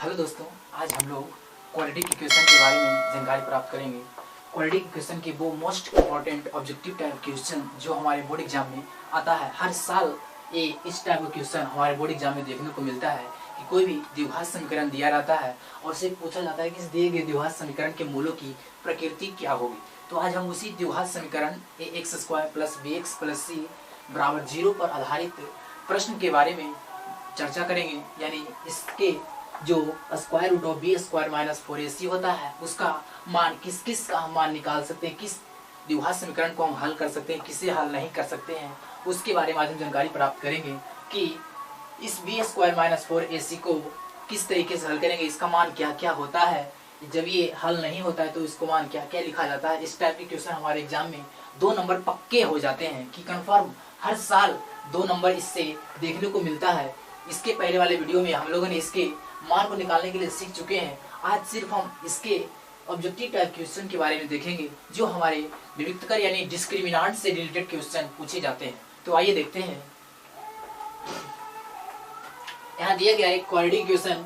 Hello दोस्तों, आज हम लोग क्वाड्रेटिक इक्वेशन के बारे में जानकारी प्राप्त करेंगे। क्वाड्रेटिक इक्वेशन के वो most important objective type question जो हमारे बोर्ड एग्जाम में आता है। हर साल ये इस टाइप का क्वेश्चन हमारे बोर्ड एग्जाम में देखने को मिलता है कि कोई भी द्विघात समीकरण दिया रहता है और उससे पूछा जाता है कि इस दिए गए द्विघात समीकरण के मूलों की प्रकृति क्या होगी। तो आज हम उसी द्विघात समीकरण ax² + bx + c = 0 पर आधारित प्रश्न के बारे में चर्चा करेंगे। यानी इसके जो √b² - 4ac होता है उसका मान किस का हम मान निकाल सकते हैं, किस द्विघात समीकरण को हम हल कर सकते हैं, किसे हल नहीं कर सकते हैं, उसके बारे में आज हम जानकारी प्राप्त करेंगे कि इस b² - 4ac को किस तरीके से हल करेंगे, इसका मान क्या क्या होता है, जब ये हल नहीं होता है तो इसको मान क्या क्या लिखा जाता है। इस टाइप के क्वेश्चन हमारे एग्जाम में 2 नंबर पक्के हो जाते हैं कि कंफर्म हर साल 2 नंबर इससे देखने को मिलता है। इसके पहले वाले वीडियो में हम लोगों ने इसके मान को निकालने के लिए सीख चुके हैं। आज सिर्फ हम इसके ऑब्जेक्टिव टाइप क्वेश्चन के बारे में देखेंगे जो हमारे विविक्तकर यानी डिस्क्रिमिनांट से रिलेटेड क्वेश्चन पूछे जाते हैं। तो आइए देखते हैं। यहाँ दिया गया एक क्वाड्रेटिक इक्वेशन।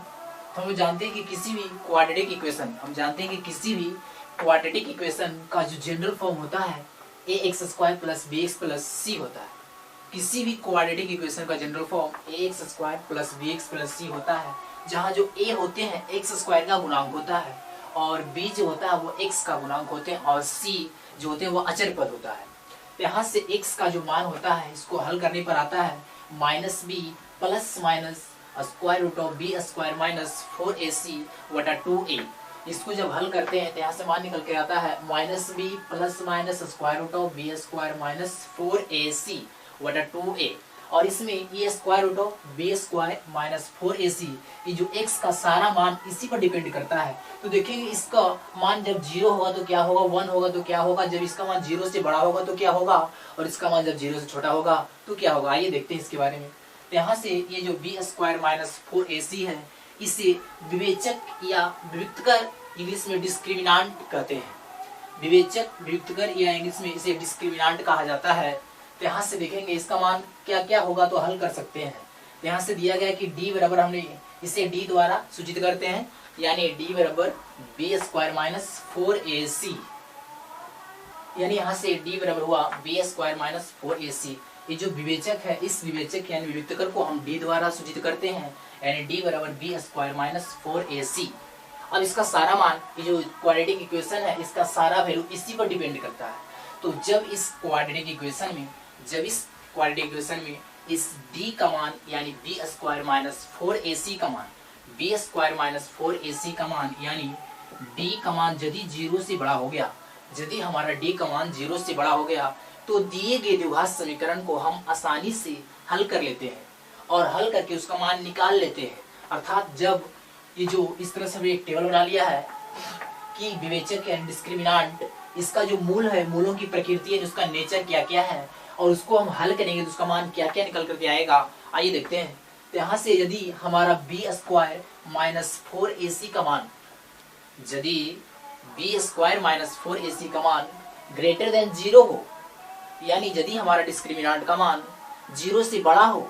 हम जानते हैं कि किसी भी क्वाड्रेटिक इक्वेशन का जो जनरल फॉर्म होता है ax² + bx + c होता है। किसी भी क्वाड्रेटिक इक्वेशन का general form ax² + bx + c होता है, जहाँ जो a होते हैं x² का गुणांक होता है और b जो होता है वो x का गुणांक होते हैं और c जो होते हैं वो अचर पद होता है। तो यहाँ से x का जो मान होता है इसको हल करने पर आता है -b ± √b² - 4ac/2a। इसको जब हल करते हैं तो यहाँ से मान निकल के आता है -b ± √b² - 4ac/2a। और इसमें ये √b² - 4ac ये जो x का सारा मान इसी पर डिपेंड करता है। तो देखेंगे इसका मान जब 0 होगा तो क्या होगा, 1 होगा तो क्या होगा, जब इसका मान 0 से बड़ा होगा तो क्या होगा और इसका मान जब 0 से छोटा होगा तो क्या होगा। आइए देखते हैं इसके बारे में। तो यहाँ से ये जो b² - 4ac है इसे विवेचक या विविक्तकर इंग्लिश में डिस्क्रिमिनांट कहते हैं। विवेचक विविक्तकर या इंग्लिश में इसे डिस्क्रिमिनांट कहा जाता है। तो यहाँ से देखेंगे इसका मान क्या क्या होगा तो हल कर सकते हैं। तो यहाँ से दिया गया कि d बराबर, हमने इसे d द्वारा सूचित करते हैं, यानी d बराबर b² - 4ac। यानी यहाँ से d बराबर हुआ b² - 4ac। ये जो विवेचक है इस विवेचक यानी विविक्तकर को हम d द्वारा सूचित करते हैं, यानी d बराबर b² - 4ac। अब इसका सारा मान, ये जो क्वाड्रेटिक इक्वेशन है इसका सारा वैल्यू इसी पर डिपेंड करता है। तो जब इस क्वाड्रेटिक इक्वेशन में इस d का मान यानी b² - 4ac का मान, b² - 4ac का मान यानी d का मान यदि 0 से बड़ा हो गया, यदि हमारा d का मान 0 से बड़ा हो गया तो दिए गए द्विघात समीकरण को हम आसानी से हल कर लेते हैं और हल करके उसका मान निकाल लेते हैं। अर्थात जब ये जो इस तरह से एक टेबल बना लिया है कि विवेचक यानी डिस्क्रिमिनांट, इसका जो मूल है, मूलों की प्रकृति है, उसका नेचर क्या क्या है और उसको हम हल करेंगे तो उसका मान क्या क्या निकल करके आएगा। आइए देखते हैं। तो यहाँ से यदि हमारा b² - 4ac का मान, यदि b² - 4ac का मान ग्रेटर देन 0 हो, यानी यदि हमारा डिस्क्रिमिनांट का मान 0 से बड़ा हो,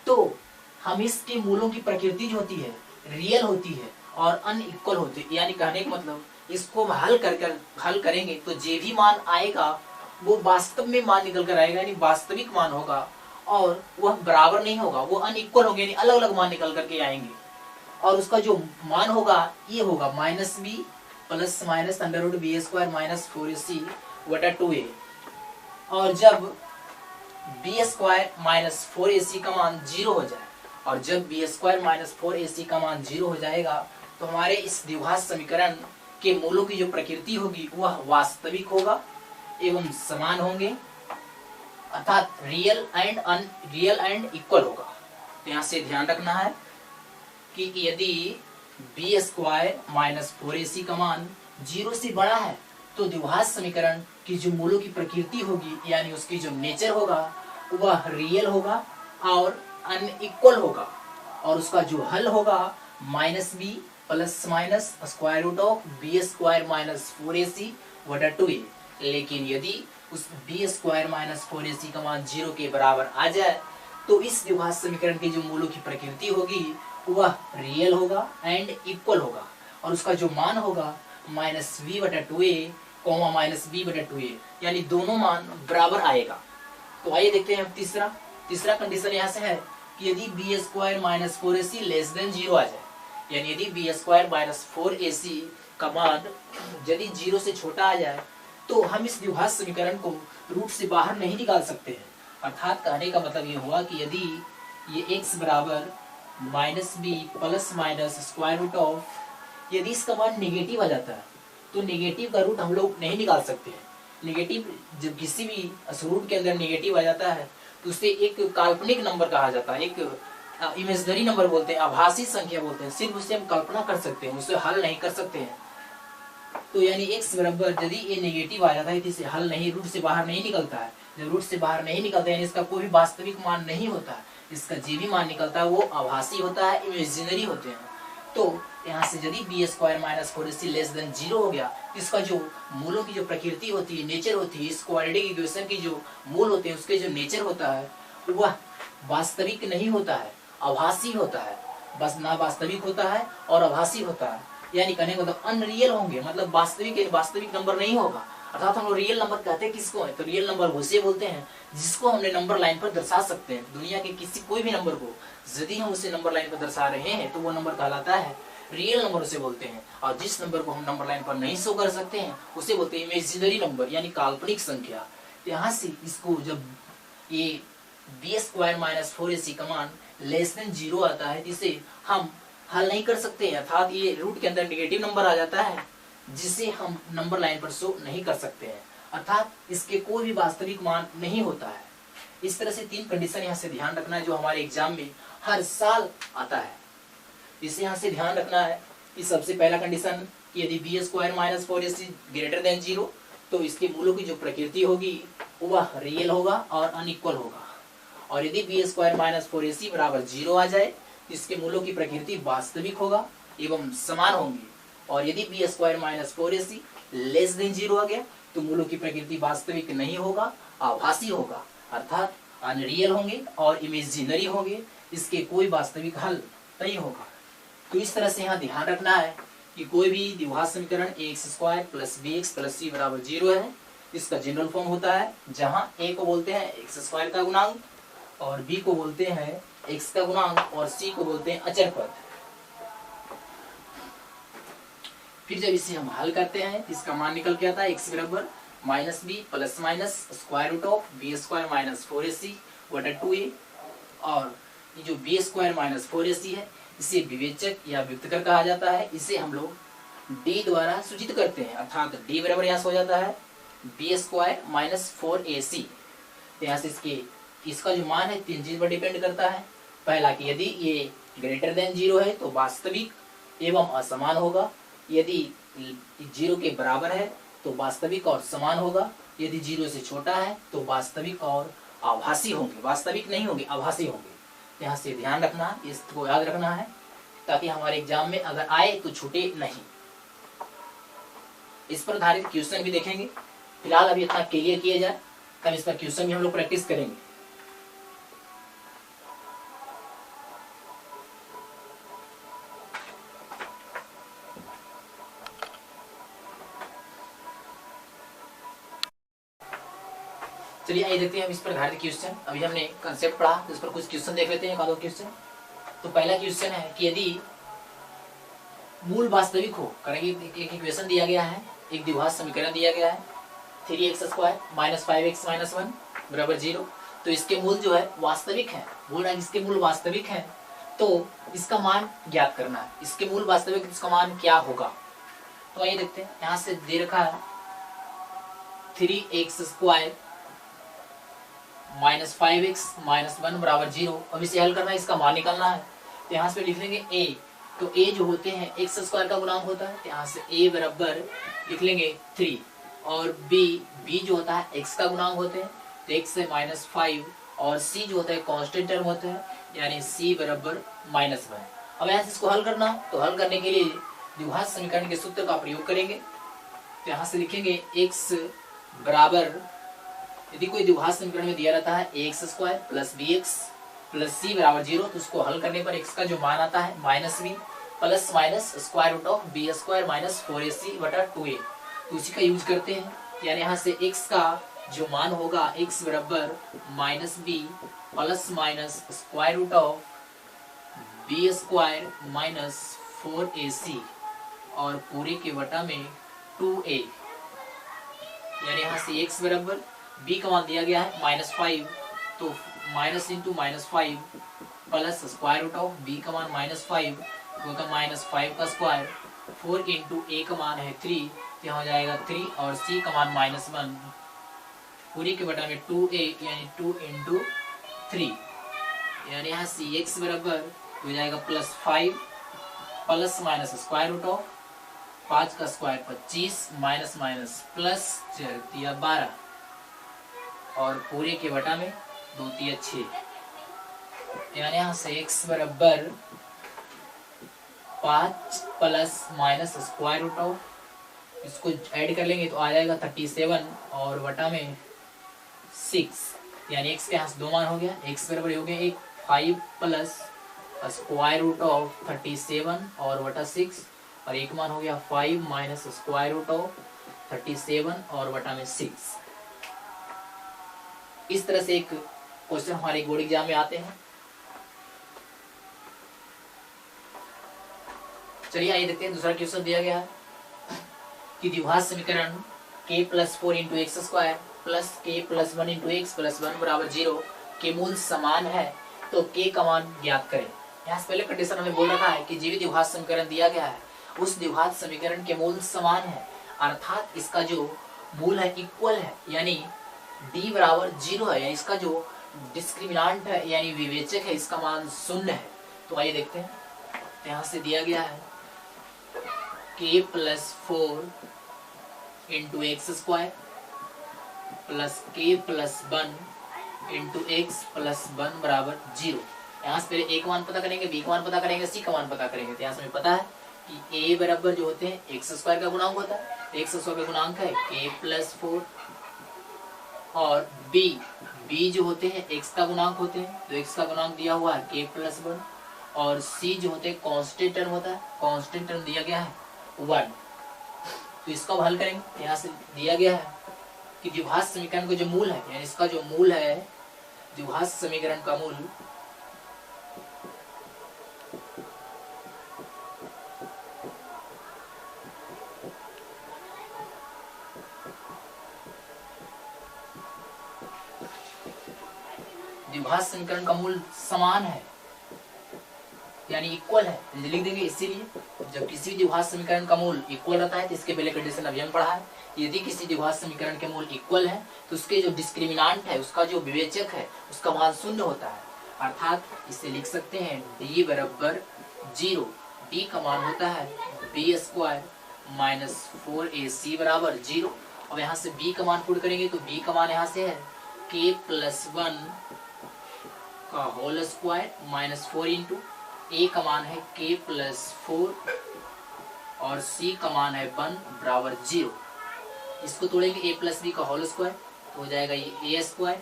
तो हम इसके मूलों की प्रकृति जो होती है रियल होती है और अनइक्वल होती है। यानी कहने का मतलब इसको हल करेंगे तो जो भी मान आएगा वो वास्तव में मान निकल कर आएगा, यानी वास्तविक मान होगा और वह बराबर नहीं होगा, वो अनइक्वल होंगे, यानी अलग अलग मान निकल करके आएंगे। और उसका जो मान होगा ये होगा -b ± √b² - 4ac/2a। और जब b² - 4ac का मान 0 हो जाए, और जब b² - 4ac का मान 0 हो जाएगा तो हमारे इस द्विघात समीकरण के मूलों की जो प्रकृति होगी वह वास्तविक होगा एवं समान होंगे, अर्थात रियल एंड इक्वल होगा। तो यहाँ से ध्यान रखना है कि यदि b² - 4ac का मान 0 से बड़ा है तो द्विघात समीकरण की जो मूलों की प्रकृति होगी यानी उसकी जो नेचर होगा वह रियल होगा और अनइक्वल होगा, और उसका जो हल होगा -b ± √b² - 4ac/2a। लेकिन यदि उस b² - 4ac का मान 0 के बराबर आ जाए तो इस द्विघात समीकरण के जो मूलों की प्रकृति होगी वह रियल होगा एंड इक्वल होगा, और उसका जो मान होगा -v/2a, माइनस b/2a, यानी दोनों मान बराबर आएगा। तो आइए देखते हैं तीसरा कंडीशन यहाँ से है कि यदि b² - 4ac लेस देन 0 आ जाए, यानी यदि b² - 4ac का मान यदि 0 से छोटा आ जाए तो हम इस द्विघात समीकरण को रूट से बाहर नहीं निकाल सकते हैं। अर्थात कहने का मतलब ये हुआ कि यदि ये x बराबर -b plus minus square root of, यदि इसका मान निगेटिव आ जाता है तो निगेटिव का रूट हम लोग नहीं निकाल सकते हैं। निगेटिव जब किसी भी रूट के अंदर निगेटिव आ जाता है तो उसे एक काल्पनिक नंबर कहा जाता है, एक इमेजिनरी नंबर बोलते हैं, आभासी संख्या बोलते हैं। सिर्फ उसे हम कल्पना कर सकते हैं, उसे हल नहीं कर सकते हैं। तो यानी x बराबर यदि ये नेगेटिव आ जाता है तो इसे हल नहीं, रूट से बाहर नहीं निकलता है। जब रूट से बाहर नहीं निकलता है यानी इसका कोई भी वास्तविक मान नहीं होता है, इसका जो भी मान निकलता है वो आभासी होता है, इमेजिनरी होते हैं। तो यहाँ से यदि b² - 4ac लेस देन 0 हो गया, इसका जो मूलों की जो प्रकृति होती है, नेचर होती है, इस क्वाड्रेटिक इक्वेशन की जो मूल होते हैं उसके जो नेचर होता है वह वास्तविक नहीं होता है, आभासी होता है। बस ना वास्तविक होता है और आभासी होता है, यानी कहने का मतलब अनरियल होंगे, मतलब वास्तविक नंबर नहीं होगा। अर्थात हम लोग रियल नंबर कहते हैं किसको है, तो रियल नंबर उसे बोलते हैं जिसको हमने नंबर लाइन पर दर्शा सकते हैं। दुनिया के किसी कोई भी नंबर को यदि हम उसे नंबर लाइन पर दर्शा रहे हैं तो वो नंबर कहलाता है रियल नंबर, उसे बोलते हैं। और जिस नंबर को हम नंबर लाइन पर नहीं शो कर सकते हैं उसे बोलते हैं इमेजिनरी नंबर, यानी काल्पनिक संख्या। यहाँ से इसको जब ये b² - 4ac का मान लेस देन 0 आता है जिसे हम हल नहीं कर सकते हैं, अर्थात ये रूट के अंदर नेगेटिव नंबर आ जाता है जिसे हम नंबर लाइन पर शो नहीं कर सकते हैं, अर्थात इसके कोई भी वास्तविक मान नहीं होता है। इस तरह से 3 कंडीशन यहाँ से ध्यान रखना है जो हमारे एग्जाम में हर साल आता है। इसे यहाँ से ध्यान रखना है कि सबसे पहला कंडीशन कि यदि b² - 4ac ग्रेटर देन 0 तो इसके मूलों की जो प्रकृति होगी वह रियल होगा और अनइक्वल होगा, और यदि b² - 4ac बराबर 0 आ जाए तो इसके मूलों की प्रकृति वास्तविक होगा एवं समान होंगी, और यदि b² - 4ac लेस देन 0 आ गया तो मूलों की प्रकृति वास्तविक नहीं होगा, आभासी होगा, अर्थात अनरियल होंगे और इमेजिनरी होंगे, इसके कोई वास्तविक हल नहीं होगा। तो इस तरह से यहाँ ध्यान रखना है कि कोई भी द्विघात समीकरण ax² + bx + c बराबर 0 है, इसका जनरल फॉर्म होता है जहाँ a को बोलते हैं x² का गुणांक और b को बोलते हैं x का गुणांक और c को बोलते हैं अचर पद। फिर जब इसे हम हल करते हैं इसका मान निकल के आता है x बराबर -b plus minus square root of b² - 4ac/2a, और ये जो b² - 4ac है इसे विवेचक या व्युत्कर कहा जाता है। इसे हम लोग d द्वारा सूचित करते हैं, अर्थात d बराबर यहाँ से हो जाता है b² - 4ac। तो यहाँ से इसका जो मान है 3 चीज पर डिपेंड करता है। पहला कि यदि ये ग्रेटर देन 0 है तो वास्तविक एवं असमान होगा, यदि 0 के बराबर है तो वास्तविक और समान होगा, यदि 0 से छोटा है तो वास्तविक और आभासी होंगे, वास्तविक नहीं होंगे, आभासी होंगे। यहाँ से ध्यान रखना, इसको याद रखना है ताकि हमारे एग्जाम में अगर आए तो छूटे नहीं। इस पर आधारित क्वेश्चन भी देखेंगे, फिलहाल अभी इतना क्लियर किया जाए तब इस पर क्वेश्चन भी हम लोग प्रैक्टिस करेंगे। चलिए आइए देखते हैं हम इस पर आधारित क्वेश्चन। अभी हमने कंसेप्ट पढ़ा तो इस पर कुछ क्वेश्चन देख लेते हैं, एक आधो क्वेश्चन। तो पहला क्वेश्चन है कि यदि मूल वास्तविक हो, करेंगे एक इक्वेशन दिया गया है, एक द्विघात समीकरण दिया गया है 3x² - 5x - 1 बराबर 0, तो इसके मूल जो है वास्तविक है, बोल रहा है इसके मूल वास्तविक है, तो इसका मान ज्ञात करना है। इसके मूल वास्तविक इसका मान क्या होगा, तो आइए देखते हैं। यहाँ से दे रखा है 3x² - 5x - 1 बराबर 0। अब इसे हल करना है, इसका मान निकालना है। तो यहाँ से लिख लेंगे a, तो a जो होते हैं x² का गुणांक होता है, यहाँ से a बराबर लिख लेंगे 3, और b जो होता है x का गुणांक होते हैं, तो x से -5, और c जो होता है कांस्टेंट टर्म होता है, यानी c बराबर -1। अब यहाँ से इसको हल करना, तो हल करने के लिए द्विघात समीकरण के सूत्र का प्रयोग करेंगे। तो यहाँ से लिखेंगे x बराबर, यदि कोई द्विघात समीकरण में दिया रहता है ax² + bx प्लस सी बराबर 0, तो उसको हल करने पर x का जो मान आता है minus B plus minus square root of B square minus 4ac बटा 2a, तो उसी का यूज करते हैं। यानी यहाँ से x का जो मान होगा x बराबर minus B plus minus square root of B square minus 4ac और पूरे के बटा में 2a। यानी यहाँ से x बराबर b का मान दिया गया है -5, तो minus into -5 plus square root of b का मान -5 होगा -5 का स्क्वायर, 4 इंटू a का मान है 3, तो यहाँ हो जाएगा 3 और c का मान -1 पूरी के बटा में 2a यानी 2 इंटू 3। यानी यहाँ से x बराबर हो जाएगा +5 plus minus square root of 5 का स्क्वायर 25 माइनस माइनस प्लस 4 12 और पूरे के बटा में 2 3 6। यानी यहाँ से x बराबर 5 plus minus square root of, इसको ऐड कर लेंगे तो आ जाएगा 37 और बटा में 6। यानी x के यहाँ से 2 मान हो गया, x बराबर हो गया एक 5 प्लस स्क्वायर रूट ऑफ 37 और बटा 6 और एक मान हो गया 5 माइनस स्क्वायर रूट ऑफ 37 और बटा में 6। इस तरह से एक क्वेश्चन हमारे बोर्ड एग्जाम में आते हैं। चलिए आइए देखते हैं दूसरा क्वेश्चन दिया गया है कि द्विघात समीकरण k plus 4 into x square plus k plus 1 into x plus 1 बराबर 0 के मूल समान है, तो k का मान ज्ञात करें। यहाँ से पहले कंडीशन हमें बोल रखा है कि जो भी द्विघात समीकरण दिया गया है उस द्विघात समीकरण के मूल समान है, अर्थात इसका जो मूल है इक्वल है, यानी d बराबर 0 है, यानी इसका जो डिस्क्रिमिनांट है यानी विवेचक है इसका मान 0 है। तो आइए देखते हैं, यहाँ से दिया गया है k plus 4 into x square plus k plus 1 into x plus 1 बराबर 0। यहाँ से पहले a का मान पता करेंगे, b का मान पता करेंगे, c का मान पता करेंगे। तो यहाँ से हमें पता है कि a बराबर जो होते हैं एक्स स्क्वायर का गुणांक होता है, एक्स स्क्वायर का गुणांक है k प्लस 4 और b जो होते हैं x का गुणांक होते हैं, तो x का गुणांक दिया हुआ है k प्लस 1 और c जो होते हैं कांस्टेंट टर्म होता है, कांस्टेंट टर्म दिया गया है 1। तो इसका हल करेंगे, यहाँ से दिया गया है कि द्विघात समीकरण का जो मूल है, यानी इसका जो मूल है द्विघात समीकरण का मूल द्विघात समीकरण का मूल समान है यानी इक्वल है, लिख देंगे। इसीलिए जब किसी द्विघात समीकरण का मूल इक्वल रहता है तो इसके पहले कंडीशन अभी हम पढ़ा है, यदि किसी द्विघात समीकरण के मूल इक्वल है तो उसके जो डिस्क्रिमिनांट है उसका जो विवेचक है उसका मान 0 होता है, अर्थात इसे लिख सकते हैं d बराबर 0। d का मान होता है b स्क्वायर माइनस 4ac बराबर 0। अब यहाँ से b का मान पुट करेंगे तो b का मान यहाँ से है k प्लस 1 का whole square minus 4 into a का मान है k प्लस 4 और c का मान है 1 बराबर 0। इसको तोड़ेंगे a प्लस b का होल स्क्वायर तो हो जाएगा ये a square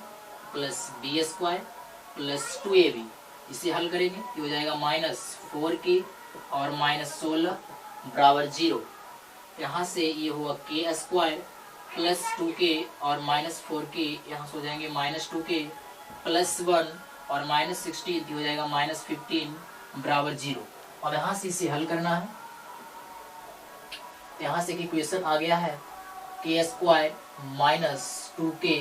plus b square plus 2ab। इसे हल करेंगे ये हो जाएगा -4k और -16 बराबर 0। यहाँ से ये हुआ k स्क्वायर प्लस 2k और -4k, यहाँ से हो जाएंगे -2k प्लस 1 और -16 हो जाएगा -15 बराबर 0। और यहाँ से इसे हल करना है, यहाँ से इक्वेशन आ गया है k square minus 2k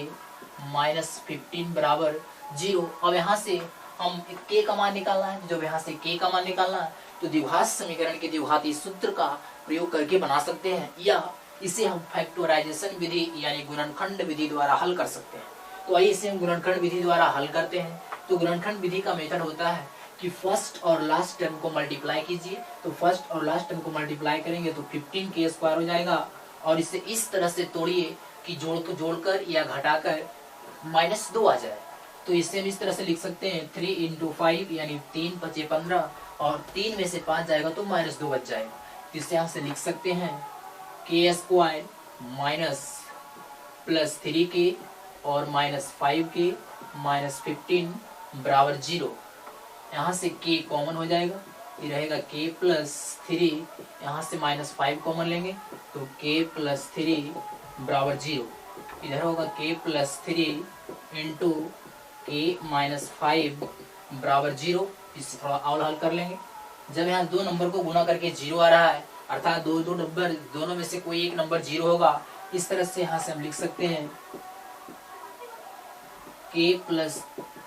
minus 15 बराबर 0। अब यहाँ से हम k का मान निकालना है, जब यहाँ से k का मान निकालना है तो द्विघात समीकरण के द्विघाती सूत्र का प्रयोग करके बना सकते हैं, या इसे हम फैक्टराइजेशन विधि यानी गुणनखंड विधि द्वारा हल कर सकते हैं। तो आइए इसे हम गुणनखंड विधि द्वारा हल करते हैं। तो गुणनखंड विधि का मेथड होता है कि फर्स्ट और लास्ट टर्म को मल्टीप्लाई कीजिए, तो फर्स्ट और लास्ट टर्म को मल्टीप्लाई करेंगे तो 15k स्क्वायर हो जाएगा और इसे इस तरह से तोड़िए कि जोड़कर या घटाकर -2 आ जाए। तो इसे हम इस तरह से लिख सकते हैं 3 इंटू 5 यानी 3 5 15 और 3 में से 5 जाएगा तो -2 बच जाएगा। तो इसे यहाँ से लिख सकते हैं k square minus plus 3k और -5k माइनस 15 बराबर 0। यहाँ से k कॉमन हो जाएगा, ये रहेगा k प्लस 3, यहाँ से -5 कॉमन लेंगे तो k प्लस 3 बराबर 0। इधर होगा k plus 3 into k minus 5 बराबर 0। इससे थोड़ा और हल कर लेंगे। जब यहाँ दो नंबर को गुना करके 0 आ रहा है, अर्थात दो नंबर दोनों में से कोई एक नंबर 0 होगा, इस तरह से यहाँ से हम लिख सकते हैं k प्लस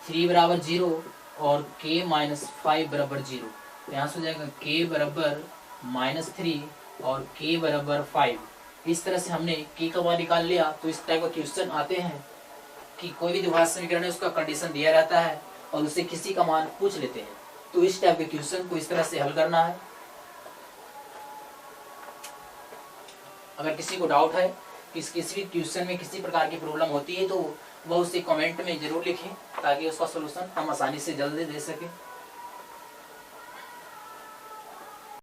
3 बराबर 0 और k माइनस 5 बराबर 0। तो यहाँ से हो जाएगा k बराबर -3 और k बराबर 5। इस तरह से हमने k का मान निकाल लिया। तो इस टाइप का क्वेश्चन आते हैं कि कोई भी द्विघात समीकरण है उसका कंडीशन दिया रहता है और उससे किसी का मान पूछ लेते हैं। तो इस टाइप के क्वेश्चन को इस तरह से हल करना है। अगर किसी को डाउट है कि किसी भी क्वेश्चन में किसी प्रकार की प्रॉब्लम होती है तो वह उसे कमेंट में जरूर लिखें ताकि उसका सलूशन हम आसानी से जल्दी दे सकें।